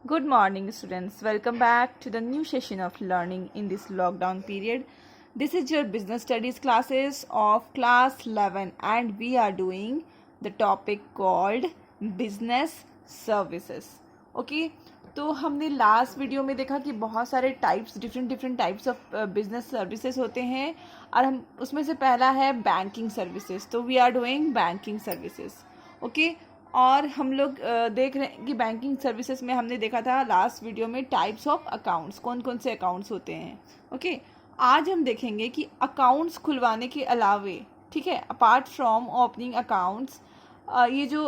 Good morning, students. Welcome back to the new session of learning in this lockdown period. This is your business studies classes of class 11, and we are doing the topic called business services. Okay, तो हमने last video में देखा कि बहुत सारे types different types of business services होते हैं और हम उसमें से पहला है बैंकिंग सर्विसेज. तो we are doing banking services. Okay, और हम लोग देख रहे हैं कि बैंकिंग सर्विसेज में हमने देखा था लास्ट वीडियो में टाइप्स ऑफ अकाउंट्स, कौन कौन से अकाउंट्स होते हैं. ओके, आज हम देखेंगे कि अकाउंट्स खुलवाने के अलावे, ठीक है, अपार्ट फ्रॉम ओपनिंग अकाउंट्स, ये जो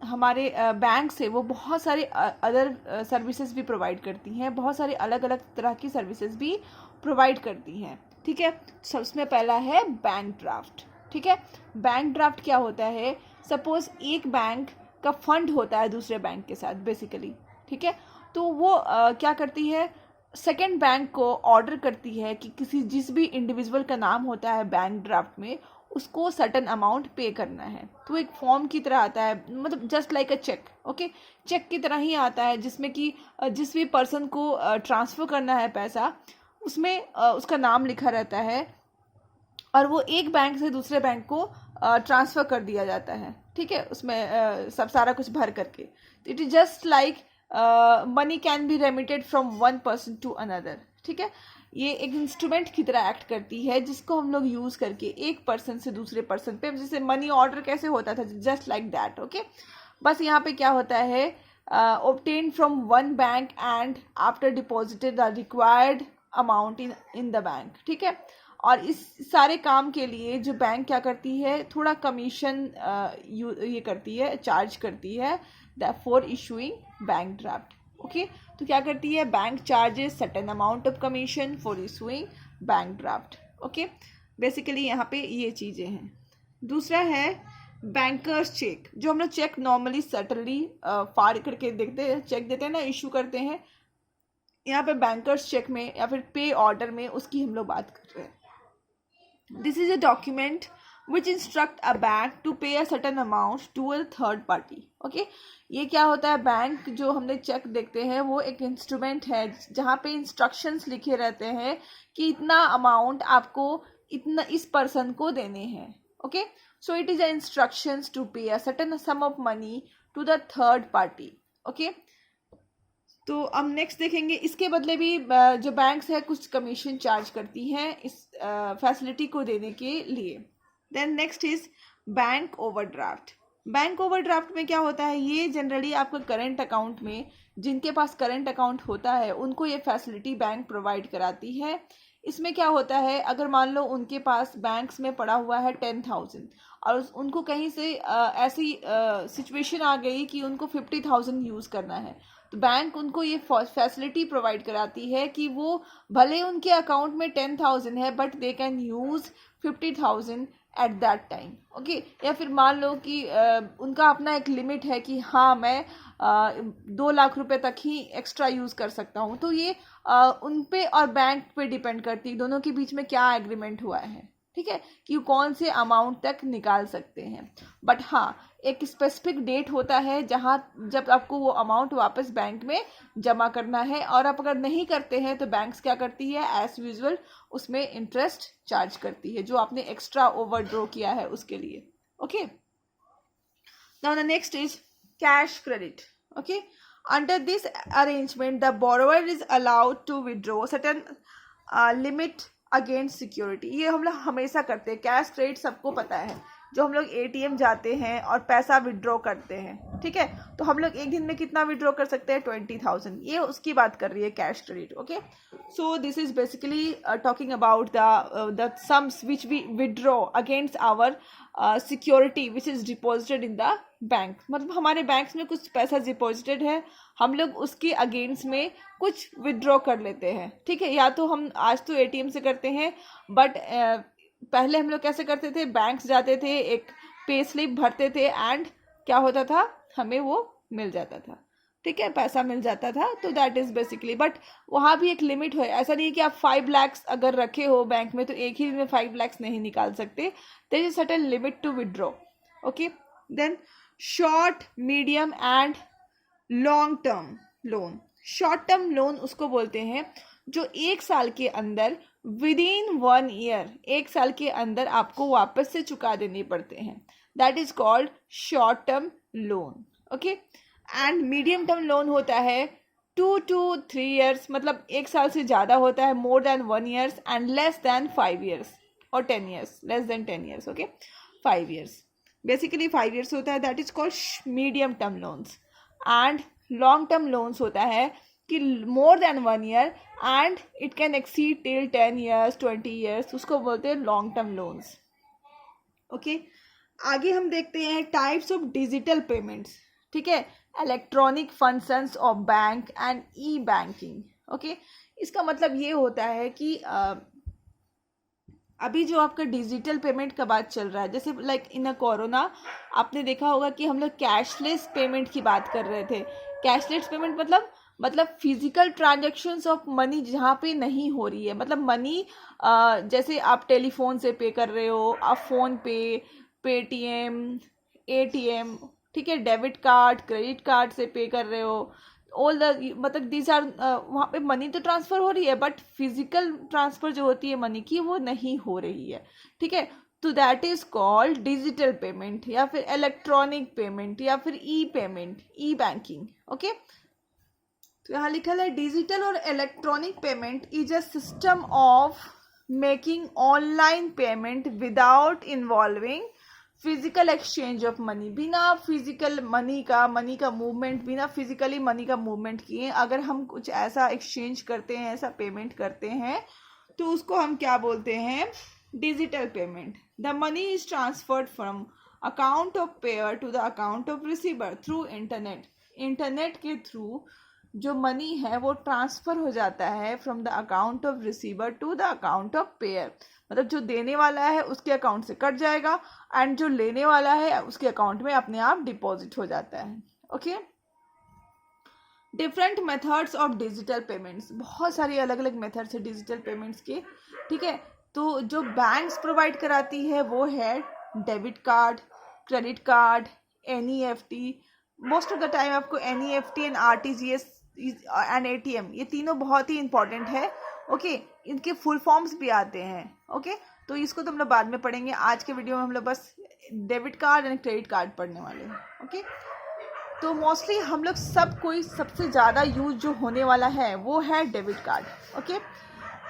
हमारे बैंक से वो बहुत सारे अदर सर्विसेज भी प्रोवाइड करती हैं, बहुत सारे अलग अलग तरह की सर्विसेज भी प्रोवाइड करती हैं. ठीक है, सबसे पहला है बैंक ड्राफ्ट. ठीक है, बैंक ड्राफ्ट क्या होता है? सपोज एक बैंक का फंड होता है दूसरे बैंक के साथ बेसिकली. ठीक है, तो वो क्या करती है, सेकेंड बैंक को ऑर्डर करती है कि जिस भी इंडिविजुअल का नाम होता है बैंक ड्राफ्ट में, उसको सर्टन अमाउंट पे करना है. तो एक फॉर्म की तरह आता है, मतलब just like a cheque. Okay, cheque की तरह ही आता है जिसमें कि जिस भी पर्सन को ट्रांसफ़र करना है पैसा, उसमें उसका नाम लिखा रहता है और वो एक बैंक से दूसरे बैंक को ट्रांसफ़र कर दिया जाता है. ठीक है, उसमें सब सारा कुछ भर करके. It is just like money can be remitted from one person to another. ठीक है, ये एक इंस्ट्रूमेंट की तरह एक्ट करती है जिसको हम लोग यूज़ करके एक पर्सन से दूसरे पर्सन पे, जैसे मनी ऑर्डर कैसे होता था, जस्ट लाइक दैट. ओके, बस यहाँ पे क्या होता है, obtained from one bank and after deposited the required amount in the bank. ठीक है, और इस सारे काम के लिए जो बैंक क्या करती है, थोड़ा कमीशन ये करती है, चार्ज करती है for issuing bank draft. Okay, तो क्या करती है, bank charges certain amount of commission for issuing bank draft. Okay, basically यहाँ पे ये चीज़ें हैं. दूसरा है बैंकर्स चेक. जो हम लोग चेक नॉर्मली सटनली फाड़ करके देखते हैं, चेक देते हैं ना, इशू करते हैं. यहाँ पे बैंकर्स चेक में या फिर पे ऑर्डर में उसकी हम लोग बात कर रहे हैं. This is a document which instruct a bank to pay a certain amount to a third party. Okay, ये क्या होता है, बैंक जो हमने चेक देखते हैं वो एक इंस्ट्रूमेंट है जहाँ पे इंस्ट्रक्शंस लिखे रहते हैं कि इतना अमाउंट आपको इतना इस पर्सन को देने हैं. Okay, so it is the instructions to pay a certain sum of money to the third party. okay, तो अब नेक्स्ट देखेंगे, इसके बदले भी जो बैंक्स है कुछ कमीशन चार्ज करती हैं इस फैसिलिटी को देने के लिए. Then next is bank overdraft. Bank overdraft में क्या होता है, ये जनरली आपका करंट अकाउंट में, जिनके पास करंट अकाउंट होता है उनको ये फैसिलिटी बैंक प्रोवाइड कराती है. इसमें क्या होता है, अगर मान लो उनके पास बैंक्स में पड़ा हुआ है 10,000 और उनको कहीं से ऐसी सिचुएशन आ गई कि उनको 50,000 यूज़ करना है, तो बैंक उनको ये फैसिलिटी प्रोवाइड कराती है कि वो भले उनके अकाउंट में 10,000 है but they can use 50,000 at that time. Okay, या फिर मान लो कि उनका अपना एक लिमिट है कि हाँ मैं 2 लाख रुपए तक ही एक्स्ट्रा यूज़ कर सकता हूँ. तो ये उन पे और बैंक पे डिपेंड करती है, दोनों के बीच में क्या एग्रीमेंट हुआ है. ठीक है, कि कौन से अमाउंट तक निकाल सकते हैं. बट हाँ, एक स्पेसिफिक डेट होता है जहाँ जब आपको वो अमाउंट वापस बैंक में जमा करना है, और आप अगर नहीं करते हैं तो बैंक्स क्या करती है, एज यूजुअल उसमें इंटरेस्ट चार्ज करती है जो आपने एक्स्ट्रा ओवरड्रॉ किया है उसके लिए. Okay, now the next is cash credit. Okay, under this arrangement the borrower is allowed to withdraw certain limit against security. ये हम लोग हमेशा करते हैं. कैश क्रेडिट सबको पता है, जो हम लोग एटीएम जाते हैं और पैसा विड्रॉ करते हैं. ठीक है, तो हम लोग एक दिन में कितना विड्रॉ कर सकते हैं, 20,000. ये उसकी बात कर रही है cash credit. Okay, so this is basically talking about the sums which we withdraw against our security which is deposited in the bank. मतलब हमारे बैंक्स में कुछ पैसा डिपॉजिटेड है, हम लोग उसके अगेंस्ट में कुछ विड्रॉ कर लेते हैं. ठीक है, या तो हम आज तो एटीएम से करते हैं, बट पहले हम लोग कैसे करते थे, बैंक्स जाते थे, एक पे स्लिप भरते थे एंड क्या होता था, हमें वो मिल जाता था. ठीक है, पैसा मिल जाता था. तो दैट इज़ बेसिकली, बट वहाँ भी एक लिमिट है. ऐसा नहीं कि आप 5 lakhs अगर रखे हो बैंक में तो एक ही दिन में 5 lakhs नहीं निकाल सकते. There is certain limit to withdraw. Okay, then short, medium and long term loan, short term loan उसको बोलते हैं जो 1 साल के अंदर विदिन 1 ईयर, 1 साल के अंदर आपको वापस से चुका देने पड़ते हैं, that is called short term loan. Okay, and medium term loan होता है 2 to 3 years, मतलब 1 साल से ज़्यादा होता है, more than 1 years and less than 5 years और 10 years, less than 10 years। Okay, 5 years, basically 5 years होता है, that is called medium term loans. And long term loans होता है कि more than 1 year and it can exceed till 10 years 20 years, उसको बोलते हैं long term loans. Okay, आगे हम देखते हैं टाइप्स ऑफ डिजिटल पेमेंट्स। ठीक है, electronic functions of bank and E banking. Okay, इसका मतलब ये होता है कि अभी जो आपका डिजिटल पेमेंट का बात चल रहा है, जैसे लाइक इन कोरोना आपने देखा होगा कि हम लोग कैशलेस पेमेंट की बात कर रहे थे। कैशलेस पेमेंट मतलब फिजिकल ट्रांजैक्शंस ऑफ मनी जहाँ पे नहीं हो रही है, मतलब मनी जैसे आप टेलीफोन से पे कर रहे हो, आप फ़ोन पे, पेटीएम, एटीएम, ठीक है, डेबिट कार्ड, क्रेडिट कार्ड से पे कर रहे हो, ऑल द मतलब दीज आर, वहाँ पे मनी तो ट्रांसफ़र हो रही है बट फिजिकल ट्रांसफ़र जो होती है मनी की वो नहीं हो रही है। ठीक है, तो that is called digital payment या फिर इलेक्ट्रॉनिक पेमेंट या फिर ई पेमेंट, ई बैंकिंग। ओके, तो यहाँ लिखा है डिजिटल और electronic payment is a system of making online payment without involving physical exchange of money. बिना फिजिकल मनी का मूवमेंट, बिना फिजिकली मनी का मूवमेंट किए अगर हम कुछ ऐसा एक्सचेंज करते हैं, ऐसा पेमेंट करते हैं, तो उसको हम क्या बोलते हैं, digital payment. The money is transferred from account of payer to the account of receiver through internet. Internet के थ्रू जो मनी है वो ट्रांसफ़र हो जाता है from the account of receiver to the account of payer, मतलब जो देने वाला है उसके अकाउंट से कट जाएगा एंड जो लेने वाला है उसके अकाउंट में अपने आप डिपॉजिट हो जाता है। Okay, different methods of digital payments, बहुत सारी अलग अलग मेथड्स है डिजिटल पेमेंट्स के। ठीक है, तो जो बैंक्स प्रोवाइड कराती है वो है debit card, credit card, NEFT। Most of the time आपको NEFT and RTGS and ATM, ये तीनों बहुत ही इंपॉर्टेंट है। ओके, इनके फुल फॉर्म्स भी आते हैं। ओके, तो इसको तो हम लोग बाद में पढ़ेंगे, आज के वीडियो में हम लोग बस debit card and credit card पढ़ने वाले हैं। ओके, तो मोस्टली हम लोग कोई सबसे ज़्यादा यूज जो होने वाला है वो है debit card. Okay,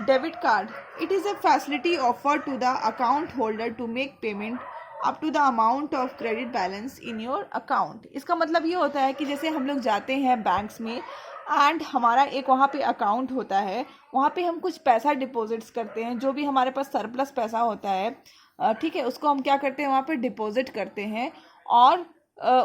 debit card, it is a facility offer to the account holder to make payment up to the amount of credit balance in your account. इसका मतलब ये होता है कि जैसे हम लोग जाते हैं बैंक्स में एंड हमारा एक वहाँ पे अकाउंट होता है, वहाँ पे हम कुछ पैसा डिपॉजिट्स करते हैं, जो भी हमारे पास सरप्लस पैसा होता है, ठीक है, उसको हम क्या करते हैं, वहाँ पे डिपॉजिट करते हैं और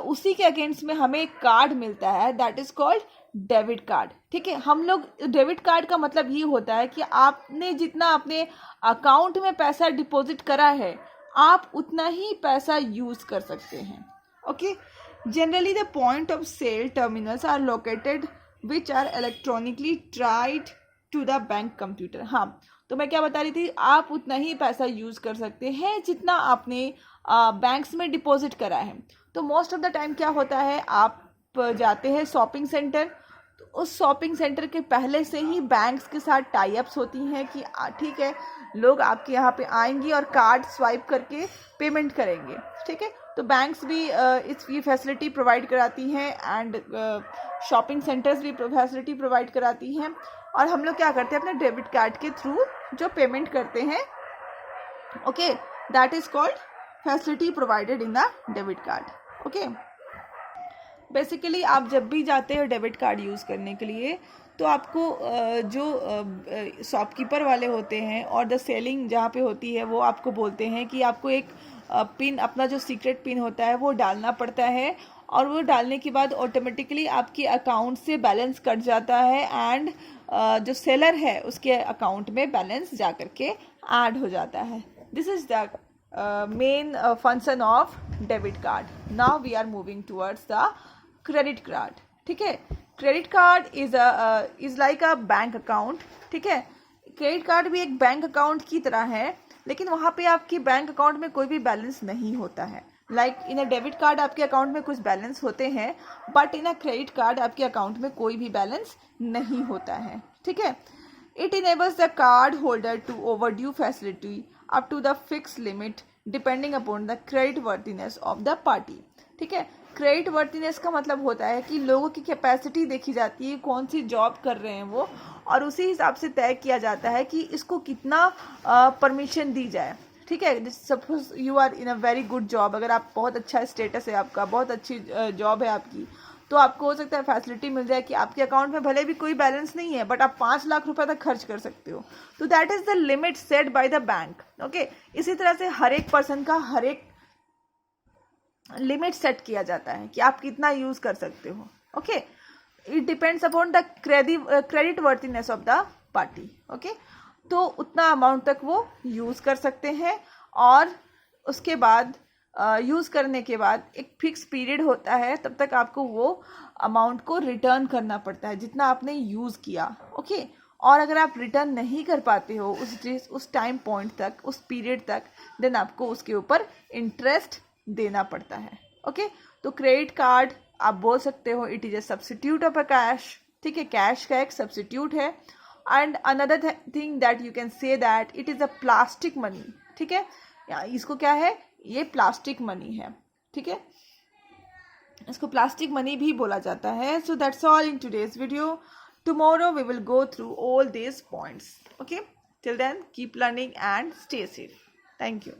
उसी के अगेंस्ट में हमें एक कार्ड मिलता है, that is called debit card. ठीक है, हम लोग डेबिट कार्ड का मतलब ये होता है कि आपने जितना अपने अकाउंट में पैसा डिपॉजिट करा है आप उतना ही पैसा यूज़ कर सकते हैं। Okay, generally the point of sale terminals are located which are electronically tied to the bank computer. हाँ, तो मैं क्या बता रही थी, आप उतना ही पैसा यूज़ कर सकते हैं जितना आपने बैंक्स में डिपॉजिट करा है। तो मोस्ट ऑफ द टाइम क्या होता है, आप जाते हैं शॉपिंग सेंटर, तो उस शॉपिंग सेंटर के पहले से ही बैंक्स के साथ टाई अप्स होती हैं कि ठीक है, लोग आपके यहाँ पे आएंगे और कार्ड स्वाइप करके पेमेंट करेंगे। ठीक है, तो बैंक्स भी ये फैसिलिटी प्रोवाइड कराती हैं एंड शॉपिंग सेंटर्स भी फैसिलिटी प्रोवाइड कराती हैं, और हम लोग क्या करते हैं अपने डेबिट कार्ड के थ्रू जो पेमेंट करते हैं। Okay, that is called facility provided in the debit card. Okay, basically आप जब भी जाते हो डेबिट कार्ड यूज़ करने के लिए तो आपको जो शॉपकीपर वाले होते हैं और द सेलिंग जहाँ पे होती है वो आपको बोलते हैं कि आपको एक पिन, अपना जो सीक्रेट पिन होता है वो डालना पड़ता है, और वो डालने के बाद ऑटोमेटिकली आपके अकाउंट से बैलेंस कट जाता है एंड जो सेलर है उसके अकाउंट में बैलेंस जा कर के ऐड हो जाता है। This is the main function of debit card. Now we are moving towards the credit card. ठीक है, credit card is like a bank account. ठीक है, क्रेडिट कार्ड भी एक बैंक अकाउंट की तरह है, लेकिन वहाँ पे आपके बैंक अकाउंट में कोई भी बैलेंस नहीं होता है, like in a debit card आपके अकाउंट में कुछ बैलेंस होते हैं, but in a credit card आपके अकाउंट में कोई भी बैलेंस नहीं होता है, ठीक है। It enables the card holder to overdue facility up to the fix limit depending upon the creditworthiness of the party, ठीक है। क्रेडिट वर्थिनेस का मतलब होता है कि लोगों की कैपेसिटी देखी जाती है, कौन सी जॉब कर रहे हैं वो, और उसी हिसाब से तय किया जाता है कि इसको कितना परमिशन दी जाए, ठीक है। Suppose you are in a very good job, अगर आप बहुत अच्छा स्टेटस है आपका, बहुत अच्छी जॉब है आपकी, तो आपको हो सकता है फैसिलिटी मिल जाए कि आपके अकाउंट में भले भी कोई बैलेंस नहीं है, बट आप 5 लाख रुपए तक खर्च कर सकते हो। तो that is the limit set by the bank, okay. इसी तरह से हर एक पर्सन का हर एक लिमिट सेट किया जाता है कि आप कितना यूज कर सकते हो, okay. It depends upon the creditworthiness of the party, okay. तो उतना अमाउंट तक वो यूज कर सकते हैं, और उसके बाद यूज करने के बाद एक फिक्स पीरियड होता है, तब तक आपको वो अमाउंट को रिटर्न करना पड़ता है जितना आपने यूज किया, ओके। और अगर आप रिटर्न नहीं कर पाते हो उस टाइम पॉइंट तक, उस पीरियड तक, देन आपको उसके ऊपर इंटरेस्ट देना पड़ता है, ओके। तो क्रेडिट कार्ड आप बोल सकते हो it is a substitute of a cash, ठीक है, कैश का एक सब्स्टिट्यूट है। And another thing that you can say that it is a plastic money, ठीक है। इसको क्या है, ये प्लास्टिक मनी है, ठीक है, इसको प्लास्टिक मनी भी बोला जाता है। So that's all in today's video. Tomorrow we will go through all this points, okay. Till then keep learning and stay safe. Thank you.